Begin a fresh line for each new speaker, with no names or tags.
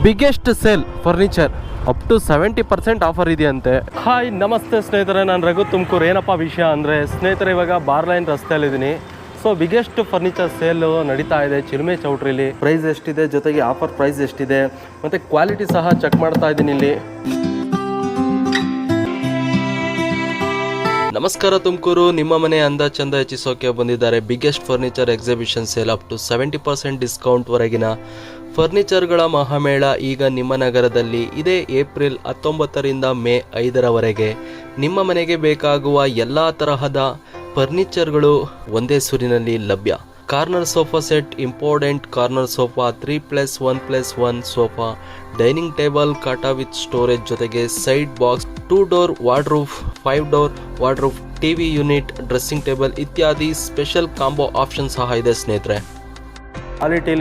Biggest sale furniture up to 70% offer ಇದೆಯಂತೆ. Hi ನಮಸ್ತೆ ಸ್ನೇಹಿತರೆ, ನಾನು ರಘು ತುಮಕೂರು. ಏನಪ್ಪ ವಿಷಯ ಅಂದರೆ ಸ್ನೇಹಿತರೆ, ಇವಾಗ borderline ರಸ್ತೆಯಲ್ಲಿದ್ದೀನಿ. So biggest furniture sale ನಡೀತಾ ಇದೆ ಚಿಲ್ಮೆ ಚೌಟ್ರಿಲಿ. ಪ್ರೈಸ್ ಎಷ್ಟಿದೆ, ಜೊತೆಗೆ ಆಫರ್ ಪ್ರೈಸ್ ಎಷ್ಟಿದೆ, ಮತ್ತು ಕ್ವಾಲಿಟಿ ಸಹ ಚೆಕ್ ಮಾಡ್ತಾ ಇದ್ದೀನಿ ಇಲ್ಲಿ. ನಮಸ್ಕಾರ ತುಮಕೂರು, ನಿಮ್ಮ ಮನೆ ಅಂದ ಚಂದ ಹೆಚ್ಚಿಸೋಕೆ ಬಂದಿದ್ದಾರೆ biggest furniture exhibition sale. Up to 70% discount ವರೆಗಿನ ಫರ್ನಿಚರ್ಗಳ ಮಹಾಮೇಳ ಈಗ ನಿಮ್ಮ ನಗರದಲ್ಲಿ ಇದೆ. ಏಪ್ರಿಲ್ 19ರಿಂದ ಮೇ 5ರವರೆಗೆ ನಿಮ್ಮ ಮನೆಗೆ ಬೇಕಾಗುವ ಎಲ್ಲ ತರಹದ ಫರ್ನಿಚರ್ಗಳು ಒಂದೇ ಸೂರಿನಲ್ಲಿ ಲಭ್ಯ. Corner sofa set, important corner sofa, 3+1+1 sofa, dining table, ಕಾಟಾ ವಿತ್ ಸ್ಟೋರೇಜ್, ಜೊತೆಗೆ side box, 2 door wardrobe, 5 door wardrobe, TV unit, dressing table ಇತ್ಯಾದಿ ಸ್ಪೆಷಲ್ ಕಾಂಬೋ ಆಪ್ಷನ್ ಸಹ ಇದೆ ಸ್ನೇಹಿತರೆ. ಕ್ವಾಲಿಟಿ